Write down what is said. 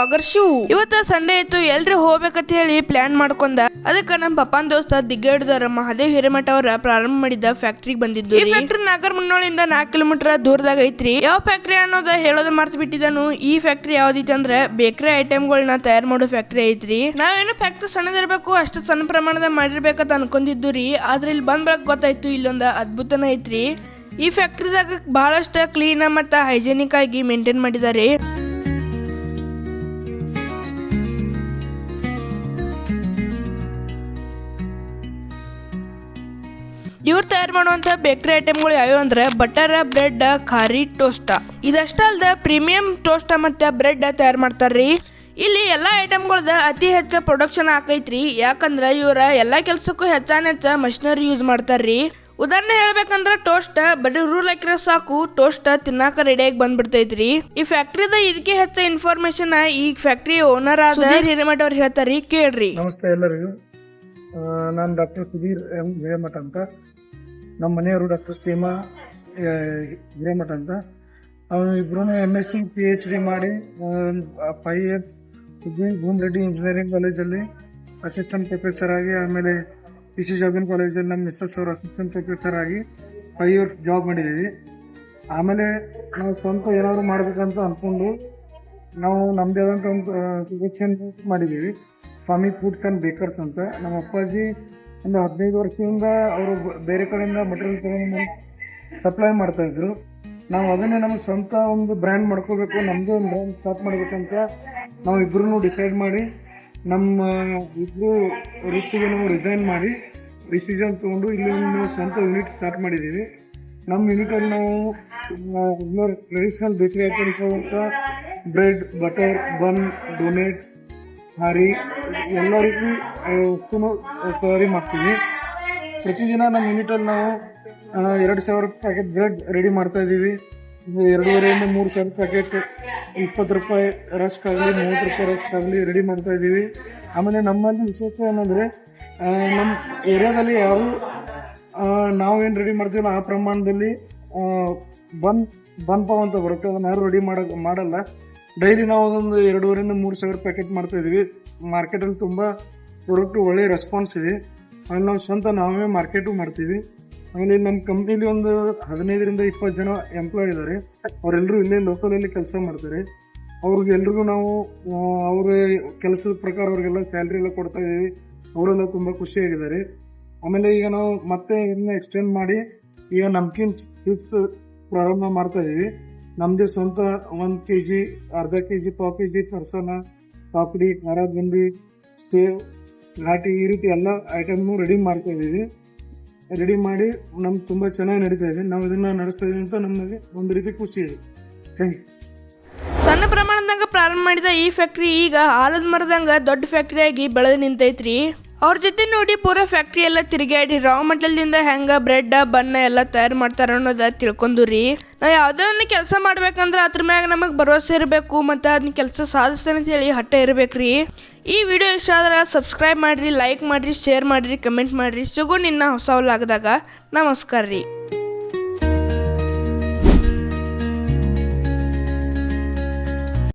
Blogger Shiv. ಇವತ್ತ Sunday ಇತ್ತು, ಎಲ್ರು ಹೋಗ್ಬೇಕಂತ ಹೇಳಿ ಪ್ಲಾನ್ ಮಾಡ್ಕೊಂಡ. ಅದಕ್ಕ ನಮ್ಮ ಪಪ್ಪನ್ ದೋಸ್ತ ದಿಗ್ಗಡ್ದವ್ರ ಮಹಾದೇವ್ ಹಿರೇಮಠ ಅವರ ಪ್ರಾರಂಭ ಮಾಡಿದ ಫ್ಯಾಕ್ಟ್ರಿಗೆ ಬಂದಿದ್ದು. ಈ ಫ್ಯಾಕ್ಟ್ರಿ ನಾಗರಮುನ್ನೋಳಿಂದ 4 ಕಿಲೋಮೀಟರ್ ದೂರದಾಗ ಐತ್ರಿ. ಯಾವ ಫ್ಯಾಕ್ಟ್ರಿ ಅನ್ನೋದ ಹೇಳೋದು ಮರ್ತು ಬಿಟ್ಟಿದ್ದಾನು. ಈ ಫ್ಯಾಕ್ಟ್ರಿ ಯಾವ್ದೈತಿ ಅಂದ್ರ ಬೇಕರಿ ಐಟಮ್ಗಳನ್ನ ತಯಾರು ಮಾಡೋ ಫ್ಯಾಕ್ಟ್ರಿ ಐತ್ರಿ. ನಾವೇನು ಫ್ಯಾಕ್ಟ್ರಿ ಸಣ್ಣದಿರ್ಬೇಕು, ಅಷ್ಟು ಸಣ್ಣ ಪ್ರಮಾಣದ ಮಾಡಿರ್ಬೇಕಂತ ಅನ್ಕೊಂಡಿದ್ದು ರೀ. ಆದ್ರೆ ಇಲ್ಲಿ ಬಂದ್ ಬಳಕ ಗೊತ್ತಾಯ್ತು, ಇಲ್ಲೊಂದ ಅದ್ಭುತನ ಐತ್ರಿ. ಈ ಫ್ಯಾಕ್ಟ್ರಿದಾಗ ಬಹಳಷ್ಟು ಕ್ಲೀನ್ ಮತ್ತು ಹೈಜೆನಿಕ್ ಆಗಿ ಮೇಂಟೈನ್ ಮಾಡಿದ್ದಾರೆ. ಇವ್ರು ತಯಾರು ಮಾಡುವಂತ ಬೇಕರಿ ಐಟಮ್ಗಳು ಯಾವ್ಯಾವ ಅಂದ್ರೆ ಬಟರ್, ಬ್ರೆಡ್, ಖಾರಿ, ಟೋಸ್ಟ್. ಇದಷ್ಟ ಅಲ್ದ ಪ್ರೀಮಿಯಂ ಟೋಸ್ಟ್ ಮತ್ತೆ ಬ್ರೆಡ್ ತಯಾರು ಮಾಡ್ತಾರ್ರಿ. ಇಲ್ಲಿ ಎಲ್ಲಾ ಐಟಮ್ಗಳದ ಅತಿ ಹೆಚ್ಚು ಪ್ರೊಡಕ್ಷನ್ ಆಕೈತ್ರಿ. ಯಾಕಂದ್ರ ಇವ್ರ ಎಲ್ಲಾ ಕೆಲ್ಸಕ್ಕೂ ಹೆಚ್ಚ ಮಷಿನರಿ ಯೂಸ್ ಮಾಡ್ತಾರ್ರಿ. ಉದಾಹರಣೆ ಹೇಳ್ಬೇಕಂದ್ರ ಟೋಸ್ಟ್ ಬರೀ ರೂಲ್ ಹಾಕಿರೋ ಸಾಕು, ಟೋಸ್ಟ್ ತಿನ್ನಾಕ ರೆಡಿಯಾಗಿ ಬಂದ್ಬಿಡ್ತೈತ್ರಿ. ಈ ಫ್ಯಾಕ್ಟ್ರಿದ ಇದಕ್ಕೆ ಹೆಚ್ಚು ಇನ್ಫಾರ್ಮೇಶನ್ ಈ ಫ್ಯಾಕ್ಟ್ರಿ ಓನರ್ ಆದ ಸುಧೀರ್ ಹಿರೇಮಠ ಅವ್ರು ಹೇಳ್ತಾರಿ, ಕೇಳ್ರಿ. ನಮಸ್ತೆ ಎಲ್ಲರಿಗೂ. ನಾನು ಡಾಕ್ಟರ್ ಸುಧೀರ್ ಎಂ ಹಿರೇಮಠ ಅಂತ. ನಮ್ಮ ಮನೆಯವರು ಡಾಕ್ಟರ್ ಸೀಮಾ ಹಿರೇಮಠ ಅಂತ. ಅವನು ಇಬ್ರು MSc PhD ಮಾಡಿ 5 years ಭೂಮರೆಡ್ಡಿ ಇಂಜಿನಿಯರಿಂಗ್ ಕಾಲೇಜಲ್ಲಿ ಅಸಿಸ್ಟೆಂಟ್ ಪ್ರೊಫೆಸರ್ ಆಗಿ, ಆಮೇಲೆ PC ಜಾಬಿನ್ ಕಾಲೇಜಲ್ಲಿ ನಮ್ಮ ಮಿಸ್ಸಸ್ ಅವರು ಅಸಿಸ್ಟೆಂಟ್ ಪ್ರೊಫೆಸರ್ ಆಗಿ 5 years ಜಾಬ್ ಮಾಡಿದ್ದೀವಿ. ಆಮೇಲೆ ನಾವು ಸ್ವಂತ ಏನಾದರೂ ಮಾಡ್ಬೇಕಂತ ಅಂದ್ಕೊಂಡು ನಾವು ನಮ್ಮದೇ ಆದಂಥ ಒಂದು ಕಿಚನ್ ಮಾಡಿದ್ದೀವಿ, ಸ್ವಾಮಿ ಫುಡ್ಸ್ ಆ್ಯಂಡ್ ಬೇಕರ್ಸ್ ಅಂತ. ನಮ್ಮ ಅಪ್ಪಾಜಿ ಒಂದು 15 ವರ್ಷದಿಂದ ಅವರು ಬೇರೆ ಕಡೆಯಿಂದ ಮಟೀರಿಯಲ್ ತಗೊಂಡು ಸಪ್ಲೈ ಮಾಡ್ತಾಯಿದ್ರು. ನಾವು ಅದನ್ನೇ ನಮ್ಮ ಸ್ವಂತ ಒಂದು ಬ್ರ್ಯಾಂಡ್ ಮಾಡ್ಕೋಬೇಕು, ನಮ್ಮದೇ ಒಂದು ಬ್ರ್ಯಾಂಡ್ ಸ್ಟಾರ್ಟ್ ಮಾಡಬೇಕಂತ ನಾವು ಇಬ್ಬರೂ ಡಿಸೈಡ್ ಮಾಡಿ ನಮ್ಮ ಇಬ್ಬರು ವೃತ್ತಿಗೆ ನಾವು ರಿಸೈನ್ ಮಾಡಿ ಡಿಸಿಷನ್ ತೊಗೊಂಡು ಇಲ್ಲಿ ಒಂದು ಸ್ವಂತ ಯೂನಿಟ್ ಸ್ಟಾರ್ಟ್ ಮಾಡಿದ್ದೀವಿ. ನಮ್ಮ ಯೂನಿಟಲ್ಲಿ ನಾವು ಟ್ರೆಡಿಷನಲ್ ಬೇಕರಿ ಐಟಮ್ಸ್ ಅಂತ ಬ್ರೆಡ್, ಬಟರ್, ಬನ್, ಡೋನೆಟ್, ಹಾರಿ ಎಲ್ಲ ರೀತಿ ವಸ್ತುನೂ ತಯಾರಿ ಮಾಡ್ತೀವಿ. ಪ್ರತಿದಿನ ನಮ್ಮ ಯೂನಿಟಲ್ಲಿ ನಾವು 2,000 ಪ್ಯಾಕೆಟ್ ಬ್ರೆಡ್ ರೆಡಿ ಮಾಡ್ತಾ ಇದ್ದೀವಿ. 2,500 - 3,000 ಪ್ಯಾಕೆಟ್ 20 ರೂಪಾಯಿ ರಸ್ಕ್ ಆಗಲಿ, 30 ರೂಪಾಯಿ ರಸ್ಕ್ ಆಗಲಿ ರೆಡಿ ಮಾಡ್ತಾ ಇದ್ದೀವಿ. ಆಮೇಲೆ ನಮ್ಮಲ್ಲಿ ವಿಶೇಷ ಏನಂದರೆ ನಮ್ಮ ಏರಿಯಾದಲ್ಲಿ ಯಾರು ನಾವೇನು ರೆಡಿ ಮಾಡ್ತೀವಲ್ಲ ಆ ಪ್ರಮಾಣದಲ್ಲಿ ಬನ್ ಪಾವ್ ಅಂತ ಬರುತ್ತೆ, ಅದನ್ನು ಯಾರು ರೆಡಿ ಮಾಡಲ್ಲ. ಡೈಲಿ ನಾವು ಅದೊಂದು 2,500 - 3,000 ಪ್ಯಾಕೆಟ್ ಮಾಡ್ತಾ ಇದ್ದೀವಿ. ಮಾರ್ಕೆಟಲ್ಲಿ ತುಂಬ ಪ್ರಾಡಕ್ಟು ಒಳ್ಳೆಯ ರೆಸ್ಪಾನ್ಸ್ ಇದೆ. ಆಮೇಲೆ ನಾವು ಸ್ವಂತ ನಾವೇ ಮಾರ್ಕೆಟು ಮಾಡ್ತೀವಿ. ಆಮೇಲೆ ನಮ್ಮ ಕಂಪ್ನಿಲಿ ಒಂದು 15 - 20 ಜನ ಎಂಪ್ಲಾಯ್ ಇದ್ದಾರೆ. ಅವರೆಲ್ಲರೂ ಇಲ್ಲೇ ಲೋಕಲಲ್ಲಿ ಕೆಲಸ ಮಾಡ್ತಾರೆ. ಅವ್ರಿಗೆಲ್ರಿಗೂ ನಾವು ಅವ್ರ ಕೆಲಸದ ಪ್ರಕಾರ ಅವ್ರಿಗೆಲ್ಲ ಸ್ಯಾಲ್ರಿ ಎಲ್ಲ ಕೊಡ್ತಾ ಇದ್ದೀವಿ. ಅವರೆಲ್ಲ ತುಂಬ ಖುಷಿಯಾಗಿದ್ದಾರೆ. ಆಮೇಲೆ ಈಗ ನಾವು ಮತ್ತೆ ಇದನ್ನ ಎಕ್ಸ್ಟೆಂಡ್ ಮಾಡಿ ಈಗ ನಮ್ಕಿನ್ ಚಿಪ್ಸ್ ಪ್ರಾರಂಭ ಮಾಡ್ತಾ ಇದ್ದೀವಿ. ನಮ್ಮದೇ ಸ್ವಂತ 1 kg, ಅರ್ಧ kg, ಪಾವ್ kg ತರ್ಸೋಣ, ಪಾಪಡಿ, ಖಾರ ಬುಂದಿ, ಸೇವ್, ಘಾಟಿ ಈ ರೀತಿ ಎಲ್ಲ ಐಟಮ್ನು ರೆಡಿ ಮಾಡ್ತಾ ಇದ್ದೀವಿ. ರೆಡಿ ಮಾಡಿ ನಮ್ಗೆ ತುಂಬ ಚೆನ್ನಾಗಿ ನಡೀತಾ ಇದೆ. ನಾವು ಇದನ್ನ ನಡೆಸ್ತಾ ಇದೀವಿ ಅಂತ ನಮಗೆ ಒಂದು ರೀತಿ ಖುಷಿ ಇದೆ. Thank you. ಸಣ್ಣ ಪ್ರಮಾಣದಾಗ ಪ್ರಾರಂಭ ಮಾಡಿದ ಈ ಫ್ಯಾಕ್ಟ್ರಿ ಈಗ ಆಲದ ಮರದಂಗ ದೊಡ್ಡ ಫ್ಯಾಕ್ಟ್ರಿ ಆಗಿ ಬೆಳೆದು ನಿಂತೈತ್ರಿ. ಅವ್ರ ಜೊತೆ ನೋಡಿ ಪೂರಾ ಫ್ಯಾಕ್ಟ್ರಿ ಎಲ್ಲ ತಿರುಗಾಡಿ ರಾ ಮೆಟೀರಿಯಲ್ದಿಂದ ಹೆಂಗ ಬ್ರೆಡ್, ಬನ್ನ ಎಲ್ಲ ತಯಾರು ಮಾಡ್ತಾರ ಅನ್ನೋದ ತಿಳ್ಕೊಂಡ್ರಿ. ನಾವು ಯಾವುದೇ ಒಂದು ಕೆಲಸ ಮಾಡ್ಬೇಕಂದ್ರೆ ಅದ್ರ ಮ್ಯಾಗ ನಮಗೆ ಭರವಸೆ ಇರಬೇಕು, ಮತ್ತು ಅದನ್ನ ಕೆಲಸ ಸಾಧಿಸ್ತೇನೆ ಅಂತ ಹೇಳಿ ಹಠ ಇರಬೇಕ್ರಿ. ಈ ವಿಡಿಯೋ ಇಷ್ಟ ಆದ್ರೆ ಸಬ್ಸ್ಕ್ರೈಬ್ ಮಾಡ್ರಿ, ಲೈಕ್ ಮಾಡ್ರಿ, ಶೇರ್ ಮಾಡ್ರಿ, ಕಮೆಂಟ್ ಮಾಡ್ರಿ. ಸಿಗೋ ನಿನ್ನ ಹೊಸ ವ್ಲಾಗ್ದಾಗ. ನಮಸ್ಕಾರ ರೀ.